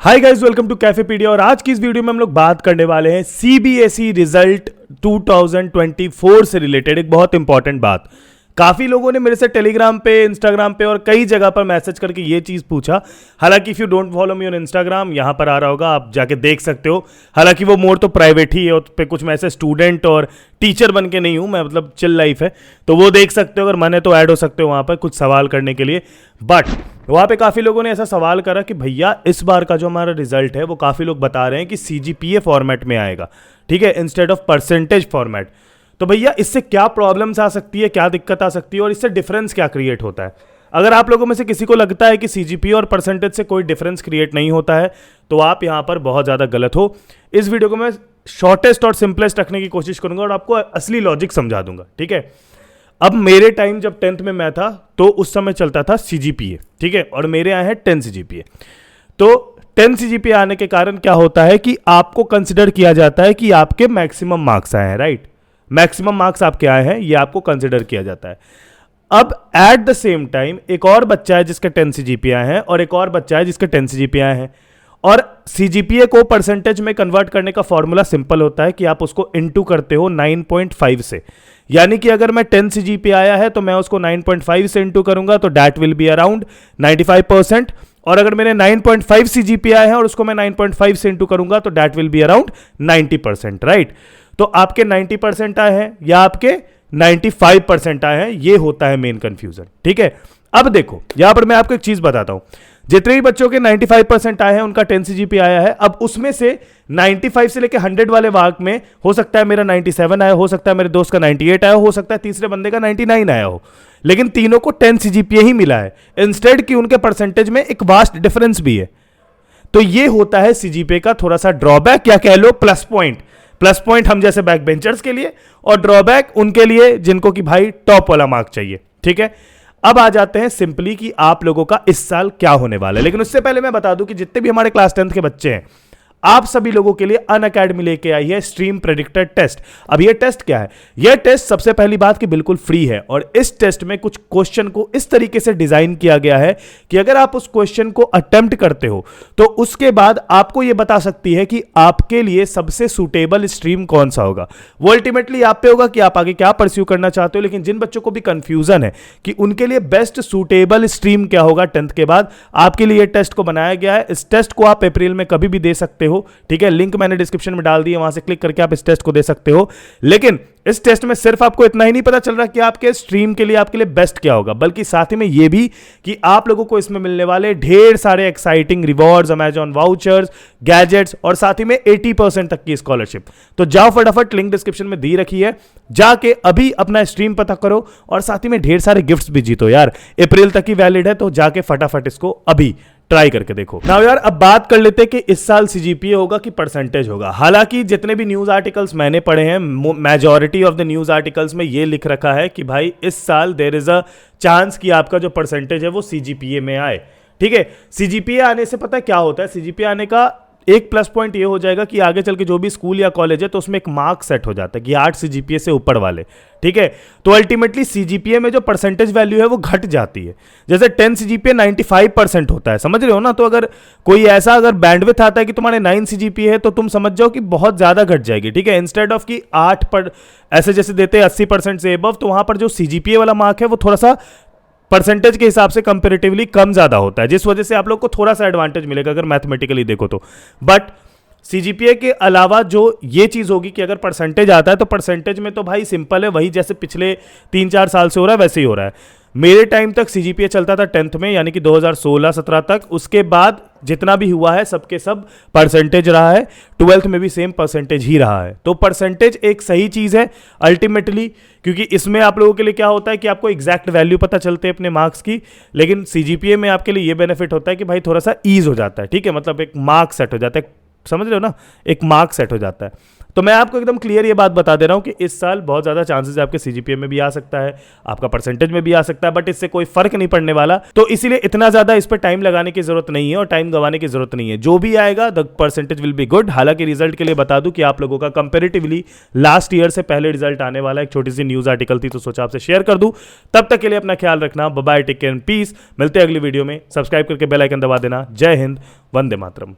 Hi guys, welcome to Cafepedia. और आज की इस वीडियो में हम लोग बात करने वाले हैं सीबीएसई रिजल्ट 2024 से रिलेटेड एक बहुत इंपॉर्टेंट बात। काफी लोगों ने मेरे से टेलीग्राम पे, इंस्टाग्राम पे और कई जगह पर मैसेज करके ये चीज पूछा। हालांकि if you don't follow me on Instagram, यहां पर आ रहा होगा, आप जाके देख सकते हो। हालांकि वो मोर तो प्राइवेट ही है, उस पे कुछ मैं ऐसे स्टूडेंट और टीचर बन के नहीं हूं मैं, मतलब चिल लाइफ है, तो वो देख सकते हो। अगर मन है तो ऐड हो सकते हो वहां पर कुछ सवाल करने के लिए। बट वहाँ पे काफ़ी लोगों ने ऐसा सवाल करा कि भैया इस बार का जो हमारा रिजल्ट है वो काफ़ी लोग बता रहे हैं कि सीजीपीए फॉर्मेट में आएगा, ठीक है, इंस्टेड ऑफ परसेंटेज फॉर्मेट। तो भैया इससे क्या प्रॉब्लम्स आ सकती है, क्या दिक्कत आ सकती है और इससे डिफरेंस क्या क्रिएट होता है। अगर आप लोगों में से किसी को लगता है कि सीजीपीए और परसेंटेज से कोई डिफरेंस क्रिएट नहीं होता है तो आप यहाँ पर बहुत ज़्यादा गलत हो। इस वीडियो को मैं शॉर्टेस्ट और सिंपलेस्ट रखने की कोशिश करूंगा और आपको असली लॉजिक समझा दूंगा, ठीक है। अब मेरे टाइम जब 10th में मैं था तो उस समय चलता था सीजीपीए, ठीक है, और मेरे आए हैं 10 सीजीपीए। तो 10 सीजीपीए आने के कारण क्या होता है कि आपको कंसिडर किया जाता है कि आपके मैक्सिमम मार्क्स आए हैं, राइट। मैक्सिमम मार्क्स आपके आए हैं, ये आपको कंसिडर किया जाता है। अब एट द सेम टाइम एक और बच्चा है जिसके 10 सीजीपीए आए हैं और एक और बच्चा है जिसके 10 सीजीपीए आए हैं। और सीजीपीए को परसेंटेज में कन्वर्ट करने का फॉर्मूला सिंपल होता है कि आप उसको इनटू करते हो 9.5 से। यानी कि अगर मैं 10 सीजीपीए आया है तो मैं उसको 9.5 से इनटू करूंगा तो दैट विल बी अराउंड 95%। और अगर मेरे 9.5 सीजीपीए आए हैं और उसको मैं 9.5 से इनटू करूंगा तो that will be around 90%, right. तो आपके 90% आए हैं या आपके 95% आए हैं, ये होता है मेन कंफ्यूजन, ठीक है। अब देखो यहां पर मैं आपको एक चीज बताता हूं। जितने भी बच्चों के 95% आए हैं उनका 10 सीजीपीए आया है। अब उसमें से 95 से लेके 100 वाले मार्क में हो सकता है मेरा 97 आया, हो सकता है मेरे दोस्त का 98 आया, हो सकता है तीसरे बंदे का 99 आया हो, लेकिन तीनों को 10 सीजीपीए ही मिला है, इंस्टेड कि उनके परसेंटेज में एक वास्ट डिफरेंस भी है। तो ये होता है सीजीपीए का थोड़ा सा ड्रॉबैक, या कह लो प्लस पॉइंट। प्लस पॉइंट हम जैसे बैक बेंचर्स के लिए और ड्रॉबैक उनके लिए जिनको कि भाई टॉप वाला मार्क चाहिए, ठीक है। अब आ जाते हैं सिंपली कि आप लोगों का इस साल क्या होने वाला है। लेकिन उससे पहले मैं बता दूं कि जितने भी हमारे क्लास 10th के बच्चे हैं, आप सभी लोगों के लिए अनअकैडमी लेके आई है स्ट्रीम प्रेडिक्टर टेस्ट। अब ये टेस्ट क्या है? यह टेस्ट सबसे पहली बात कि बिल्कुल फ्री है और इस टेस्ट में कुछ क्वेश्चन को इस तरीके से डिजाइन किया गया है कि अगर आप उस क्वेश्चन को अटेम्प्ट करते हो तो उसके बाद आपको यह बता सकती है कि आपके लिए सबसे सुटेबल स्ट्रीम कौन सा होगा। वो अल्टीमेटली आप पे होगा कि आप आगे क्या परस्यू करना चाहते हो। लेकिन जिन बच्चों को भी कंफ्यूजन है कि उनके लिए बेस्ट सुटेबल स्ट्रीम क्या होगा 10th के बाद, आपके लिए टेस्ट को बनाया गया है। इस टेस्ट को आप अप्रैल में कभी भी दे सकते हो, ठीक है। लिंक मैंने डिस्क्रिप्शन में डाल दी है, वहां से क्लिक करके आप इस टेस्ट को दे सकते हो। लेकिन इस टेस्ट में सिर्फ आपको इतना ही नहीं पता चल रहा कि आपके स्ट्रीम के लिए आपके लिए बेस्ट क्या होगा, बल्कि साथ ही में यह भी कि आप लोगों को इसमें मिलने वाले ढेर सारे exciting rewards, Amazon vouchers, gadgets और साथ ही में 80% तक की स्कॉलरशिप। तो जाओ फटाफट, लिंक डिस्क्रिप्शन में दी रखी है, जाके अभी अपना स्ट्रीम पता करो और साथ ही में ढेर सारे गिफ्ट्स भी जीतो यार। अप्रैल तक ही वैलिड है, तो जाके फटाफट इसको अभी ट्राई करके देखो। नाउ यार, अब बात कर लेते हैं कि इस साल सीजीपीए होगा कि परसेंटेज होगा। हालांकि जितने भी न्यूज आर्टिकल्स मैंने पढ़े हैं, majority of the news articles में ये लिख रखा है कि भाई इस साल देयर इज अ चांस कि आपका जो परसेंटेज है वो सीजीपीए में आए, ठीक है। सीजीपीए आने से पता है क्या होता है? सीजीपीए आने का एक प्लस पॉइंट ये हो जाएगा कि आगे चल के जो भी स्कूल या कॉलेज है तो उसमें एक मार्क सेट हो जाता है कि 8 सीजीपीए से ऊपर वाले, ठीक है। तो अल्टीमेटली सीजीपीए में जो परसेंटेज वैल्यू है वो घट जाती है। जैसे 10 सीजीपीए 95% होता है, समझ रहे हो ना। तो अगर कोई ऐसा अगर बैंडविड्थ आता है कि तुम्हारे 9 सीजीपीए है तो तुम समझ जाओ कि बहुत ज्यादा घट जाएगी, ठीक है। इंस्टेड ऑफ कि 8 पर ऐसे जैसे देते हैं 80% से एबव, तो वहां पर जो सीजीपीए वाला मार्क है वो थोड़ा सा परसेंटेज के हिसाब से कंपैरेटिवली कम ज्यादा होता है, जिस वजह से आप लोग को थोड़ा सा एडवांटेज मिलेगा अगर मैथमेटिकली देखो तो। बट सीजीपीए के अलावा जो ये चीज होगी कि अगर परसेंटेज आता है तो परसेंटेज में तो भाई सिंपल है, वही जैसे पिछले 3-4 साल से हो रहा है वैसे ही हो रहा है। मेरे टाइम तक सीजीपीए चलता था 10th में, यानी कि 2016-17 तक। उसके बाद जितना भी हुआ है सबके सब परसेंटेज रहा है। 12th में भी सेम परसेंटेज ही रहा है। तो परसेंटेज एक सही चीज है अल्टीमेटली, क्योंकि इसमें आप लोगों के लिए क्या होता है कि आपको एग्जैक्ट वैल्यू पता चलते हैं अपने मार्क्स की। लेकिन सीजीपीए में आपके लिए ये बेनिफिट होता है कि भाई थोड़ा सा ईज हो जाता है, ठीक है। मतलब एक मार्क सेट हो जाता है, समझ रहे हो ना, एक मार्क सेट हो जाता है। तो मैं आपको एकदम क्लियर ये बात बता दे रहा हूं कि इस साल बहुत ज्यादा चांसेस है आपके सीजीपीए में भी आ सकता है, आपका परसेंटेज में भी आ सकता है, बट इससे कोई फर्क नहीं पड़ने वाला। तो इसीलिए इतना ज्यादा इस पर टाइम लगाने की जरूरत नहीं है और टाइम गंवाने की जरूरत नहीं है। जो भी आएगा the percentage will be good. हालांकि रिजल्ट के लिए बता दूं कि आप लोगों का कंपेरेटिवली लास्ट ईयर से पहले रिजल्ट आने वाला, एक छोटी सी न्यूज आर्टिकल थी तो सोचा आपसे शेयर कर दूं। तब तक के लिए अपना ख्याल रखना, bye bye, take care and peace. मिलते हैं अगली वीडियो में। सब्सक्राइब करके बेल आइकन दबा देना। जय हिंद, वंदे मातरम।